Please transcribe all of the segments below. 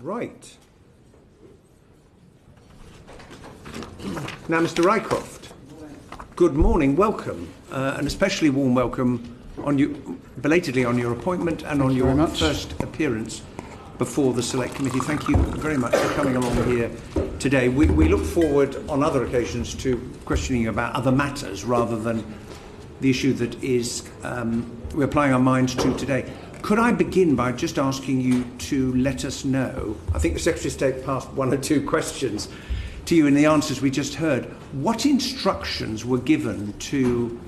Right. Now, Mr. Rycroft, good morning, welcome, and especially warm welcome on you, belatedly on your appointment and on your first appearance before the Select Committee. Thank you very much for coming along here today. We look forward on other occasions to questioning you about other matters rather than the issue that is we're applying our minds to today. Could I begin by just asking you to let us know, I think the Secretary of State passed one or two questions to you in the answers we just heard, what instructions were given to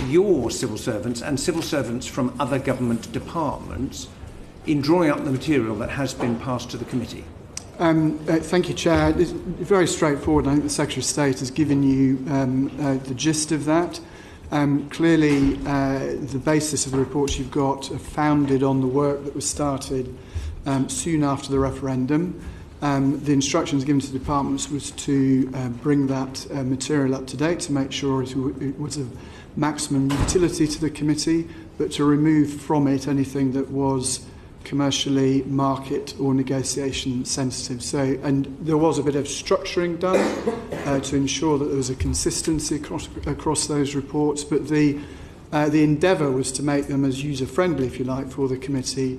your civil servants and civil servants from other government departments in drawing up the material that has been passed to the committee? Thank you, Chair. It's very straightforward. I think the Secretary of State has given you the gist of that. Clearly, the basis of the reports you've got are founded on the work that was started soon after the referendum. The instructions given to the departments was to bring that material up to date to make sure it was of maximum utility to the committee, but to remove from it anything that was commercially market or negotiation sensitive. So, and there was a bit of structuring done to ensure that there was a consistency across those reports, but the endeavour was to make them as user friendly, if you like, for the committee,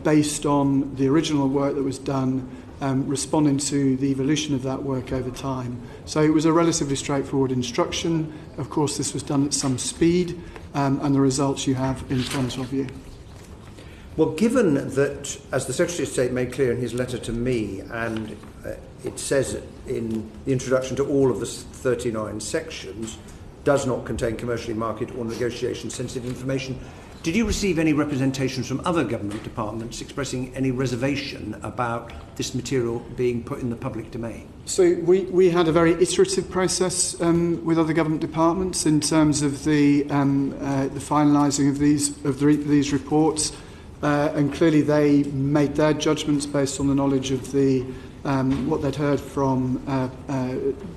based on the original work that was done, responding to the evolution of that work over time. So it was a relatively straightforward instruction. Of course, this was done at some speed, and the results you have in front of you. Well, given that, as the Secretary of State made clear in his letter to me, and it says in the introduction to all of the 39 sections, does not contain commercially market or negotiation-sensitive information, did you receive any representations from other government departments expressing any reservation about this material being put in the public domain? So we had a very iterative process with other government departments in terms of the finalising of these reports. And clearly they made their judgments based on the knowledge of the what they'd heard from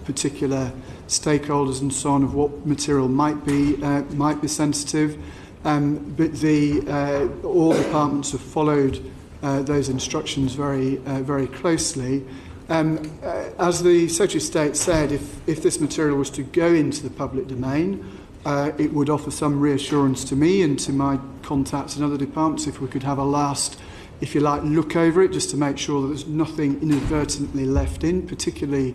particular stakeholders and so on of what material might be sensitive. But all departments have followed those instructions very closely. As the Secretary of State said, if this material was to go into the public domain, it would offer some reassurance to me and to my contacts in other departments if we could have a last, if you like, look over it just to make sure that there's nothing inadvertently left in, particularly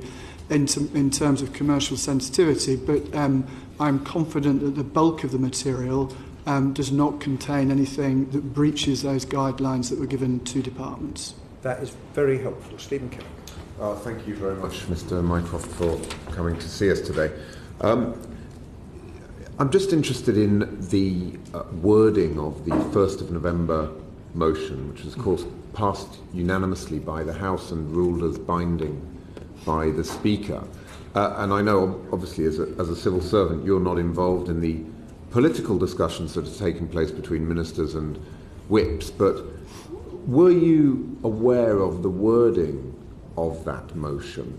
in terms of commercial sensitivity. But I'm confident that the bulk of the material does not contain anything that breaches those guidelines that were given to departments. That is very helpful. Stephen Kelly. Thank you very much, Mr. Mycroft, for coming to see us today. I'm just interested in the wording of the 1st of November motion, which was, of course, passed unanimously by the House and ruled as binding by the Speaker. And I know, obviously, as a civil servant, you're not involved in the political discussions that have taken place between ministers and whips, but were you aware of the wording of that motion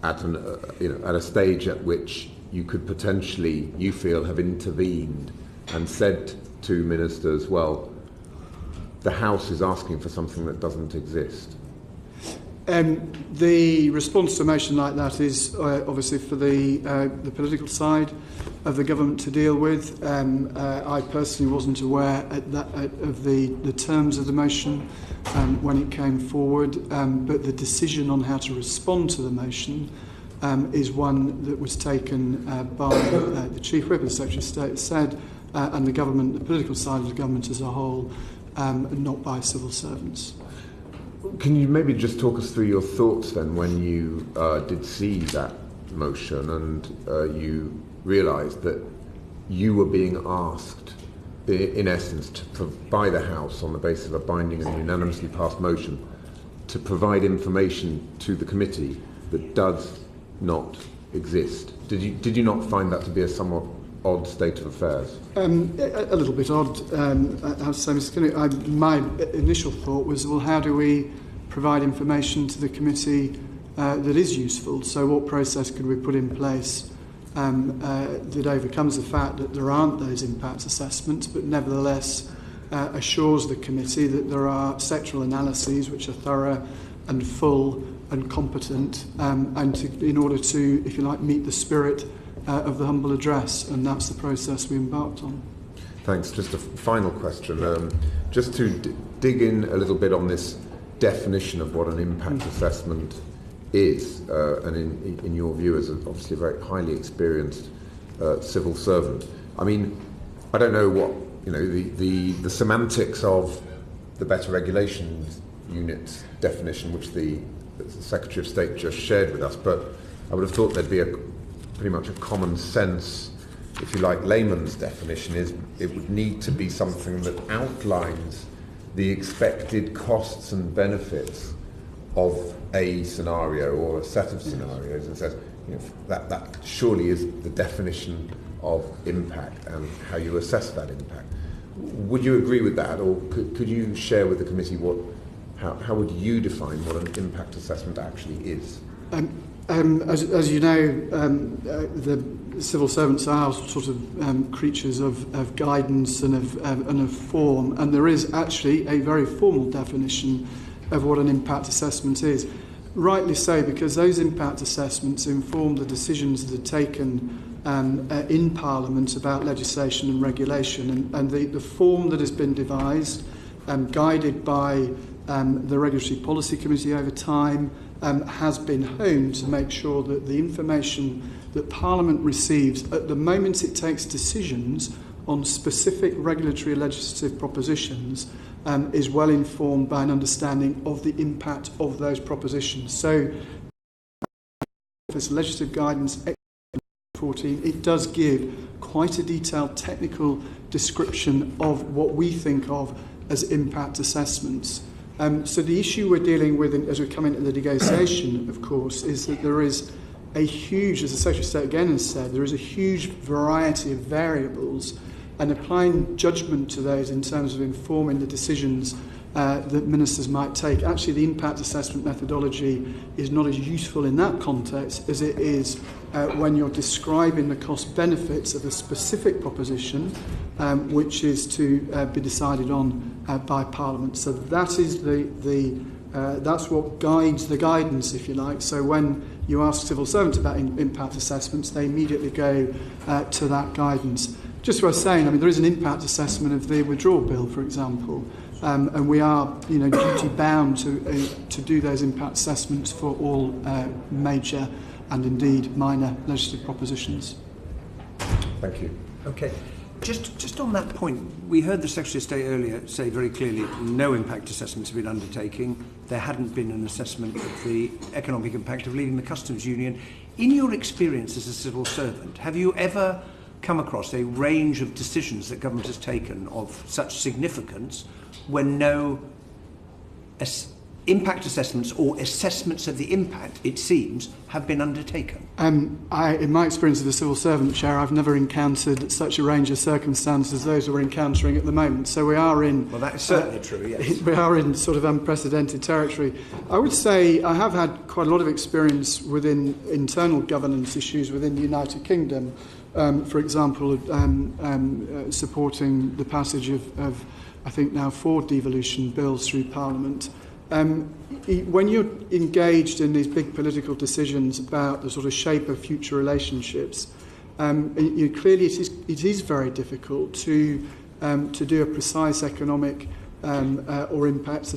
at a stage at which you could potentially, you feel, have intervened and said to ministers, well, the House is asking for something that doesn't exist? The response to a motion like that is obviously for the political side of the government to deal with. I personally wasn't aware of the terms of the motion when it came forward, but the decision on how to respond to the motion is one that was taken by the Chief Whip, as the Secretary of State said, and the government, the political side of the government as a whole, not by civil servants. Can you maybe just talk us through your thoughts then when you did see that motion and you realised that you were being asked, in essence, by the House on the basis of a binding and unanimously passed motion to provide information to the committee that does not exist? Did you not find that to be a somewhat odd state of affairs? A little bit odd. I have to say, Mr. Kennedy, my initial thought was, well, how do we provide information to the committee that is useful? So what process could we put in place that overcomes the fact that there aren't those impact assessments, but nevertheless assures the committee that there are sectoral analyses which are thorough and full and competent, in order to, if you like, meet the spirit of the humble address, and that's the process we embarked on. Thanks. Just a final question. Just to dig in a little bit on this definition of what an impact assessment is, and in your view as obviously a very highly experienced civil servant. I mean, I don't know what, the semantics of the Better Regulations Unit's definition, which the Secretary of State just shared with us, but I would have thought there'd be pretty much a common sense, if you like, layman's definition is it would need to be something that outlines the expected costs and benefits of a scenario or a set of scenarios, and says that surely is the definition of impact and how you assess that impact. Would you agree with that, or could you share with the committee how would you define what an impact assessment actually is? As you know, the civil servants are sort of creatures of guidance and of form, and there is actually a very formal definition of what an impact assessment is. Rightly so, because those impact assessments inform the decisions that are taken in Parliament about legislation and regulation, and the form that has been devised, guided by the Regulatory Policy Committee over time, has been honed to make sure that the information that Parliament receives at the moment it takes decisions on specific regulatory or legislative propositions is well informed by an understanding of the impact of those propositions. So, Office Legislative Guidance 14, it does give quite a detailed technical description of what we think of as impact assessments. So the issue we're dealing with as we come into the negotiation, of course, is that there is a huge, as the Secretary of State again has said, there is a huge variety of variables, and applying judgment to those in terms of informing the decisions that ministers might take. Actually, the impact assessment methodology is not as useful in that context as it is when you're describing the cost benefits of a specific proposition, which is to be decided on by Parliament. So that is that's what guides the guidance, if you like. So when you ask civil servants about impact assessments, they immediately go to that guidance. Just worth saying, I mean, there is an impact assessment of the withdrawal bill, for example, and we are, duty bound to do those impact assessments for all major and indeed minor legislative propositions. Thank you. Okay. Just on that point, we heard the Secretary of State earlier say very clearly no impact assessments have been undertaken. There hadn't been an assessment of the economic impact of leaving the Customs Union. In your experience as a civil servant, have you ever come across a range of decisions that government has taken of such significance when no impact assessments or assessments of the impact, it seems, have been undertaken? In my experience as a civil servant, Chair, I've never encountered such a range of circumstances as those we're encountering at the moment. So we are in... Well, that is certainly true, yes. We are in sort of unprecedented territory. I would say I have had quite a lot of experience within internal governance issues within the United Kingdom. For example, supporting the passage of, I think now, 4 devolution bills through Parliament. When you're engaged in these big political decisions about the sort of shape of future relationships, clearly it is very difficult to do a precise economic or impact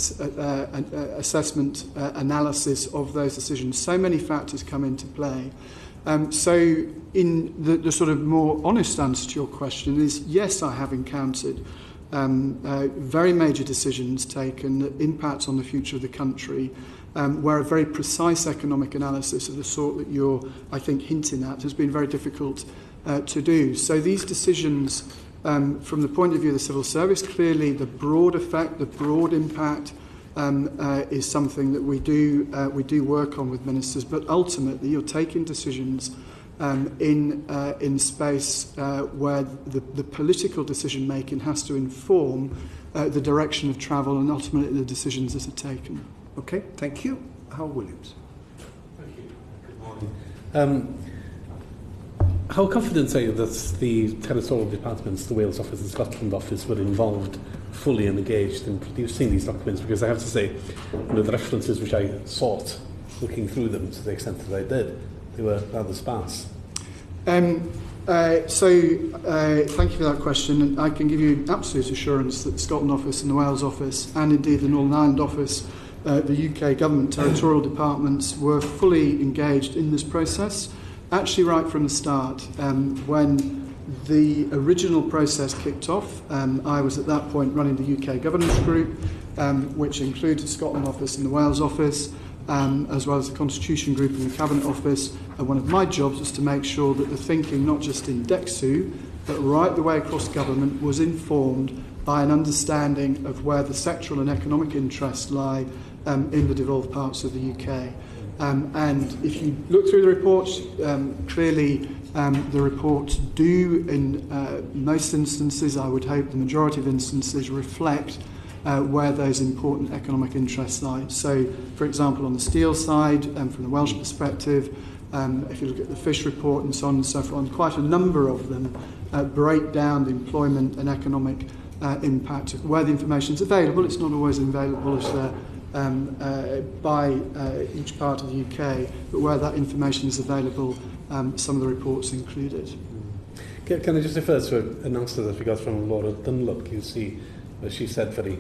assessment analysis of those decisions. So many factors come into play. So in the sort of more honest answer to your question is, yes, I have encountered very major decisions taken that impact on the future of the country, where a very precise economic analysis of the sort that you're, I think, hinting at has been very difficult to do. So these decisions, from the point of view of the civil service, clearly the broad effect, the broad impact is something that we do work on with ministers, but ultimately you're taking decisions in space where the political decision making has to inform the direction of travel and ultimately the decisions that are taken. Okay, thank you. Hal Williams. Thank you. Good morning. How confident are you that the territorial departments, the Wales Office and Scotland Office, were involved fully engaged in producing these documents, because I have to say, the references which I sought, looking through them to the extent that I did, they were rather sparse. Thank you for that question. And I can give you absolute assurance that the Scotland office and the Wales office, and indeed the Northern Ireland office, the UK government territorial departments, were fully engaged in this process, actually right from the start. When the original process kicked off, I was at that point running the UK governance group, which included the Scotland office and the Wales office, as well as the Constitution Group and the Cabinet Office. And one of my jobs was to make sure that the thinking, not just in DEXU, but right the way across government, was informed by an understanding of where the sectoral and economic interests lie in the devolved parts of the UK. And if you look through the reports, clearly the reports do, in most instances, I would hope the majority of instances, reflect where those important economic interests lie. So, for example, on the steel side, from the Welsh perspective, if you look at the fish report and so on and so forth, quite a number of them break down the employment and economic impact of where the information is available. It's not always available by each part of the UK, but where that information is available, some of the reports included. Can I just refer to an answer that we got from Laura Dunlop, you see, where she said very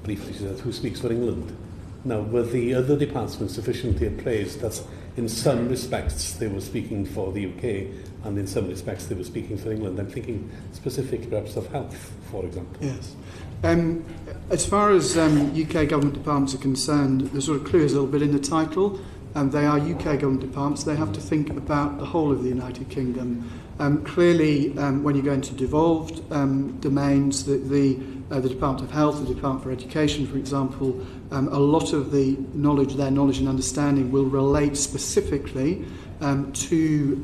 briefly, she said, who speaks for England? Now, were the other departments sufficiently appraised that in some respects they were speaking for the UK and in some respects they were speaking for England? I'm thinking specific perhaps of health, for example. Yes. As far as UK government departments are concerned, the sort of clue is a little bit in the title. They are UK government departments. They have to think about the whole of the United Kingdom. Clearly, when you go into devolved domains, the Department of Health, the Department for Education, for example, a lot of the knowledge, their knowledge and understanding will relate specifically to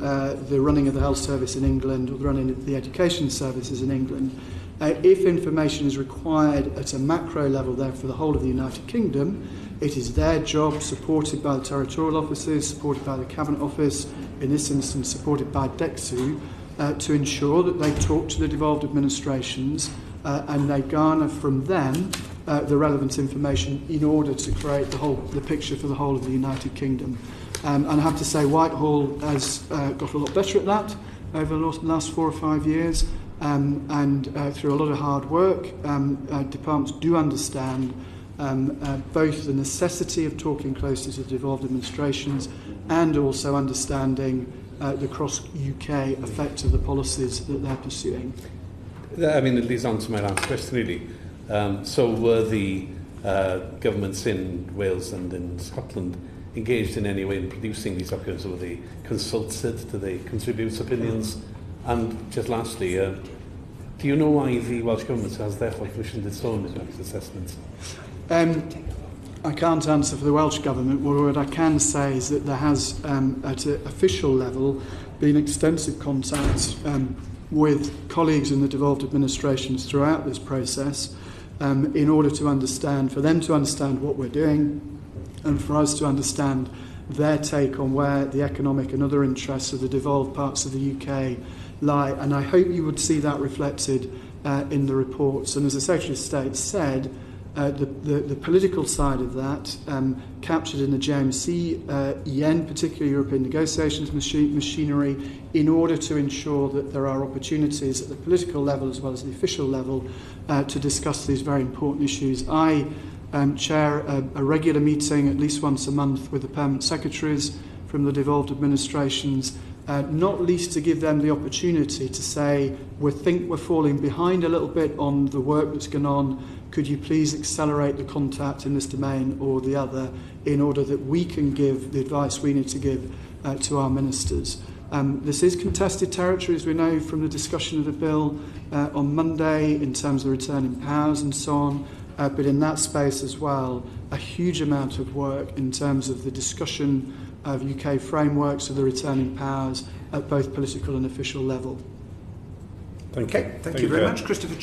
the running of the health service in England or the running of the education services in England. If information is required at a macro level there for the whole of the United Kingdom, it is their job, supported by the territorial offices, supported by the Cabinet Office, in this instance supported by DEXU, to ensure that they talk to the devolved administrations and they garner from them the relevant information in order to create the picture for the whole of the United Kingdom. And I have to say Whitehall has got a lot better at that over the last 4 or 5 years. And through a lot of hard work, departments do understand both the necessity of talking closely to the devolved administrations and also understanding the cross-UK effect of the policies that they're pursuing. I mean, it leads on to my last question, really. So were the governments in Wales and in Scotland engaged in any way in producing these documents? Were they consulted? Did they contribute opinions? And just lastly, do you know why the Welsh Government has therefore commissioned its own impact assessments? I can't answer for the Welsh Government. What I can say is that there has, at an official level, been extensive contact with colleagues in the devolved administrations throughout this process in order to understand, for them to understand what we're doing and for us to understand their take on where the economic and other interests of the devolved parts of the UK lie. And I hope you would see that reflected in the reports. And as the Secretary of State said, the political side of that, captured in the JMC, particularly European negotiations machinery, in order to ensure that there are opportunities at the political level as well as the official level to discuss these very important issues. I chair a regular meeting at least once a month with the permanent secretaries from the devolved administrations, not least to give them the opportunity to say, we think we're falling behind a little bit on the work that's gone on. Could you please accelerate the contact in this domain or the other in order that we can give the advice we need to give to our ministers? This is contested territory, as we know from the discussion of the bill on Monday in terms of returning powers and so on. But in that space as well, a huge amount of work in terms of the discussion of UK frameworks of the returning powers at both political and official level. Thank you. Okay, thank you very much, Christopher.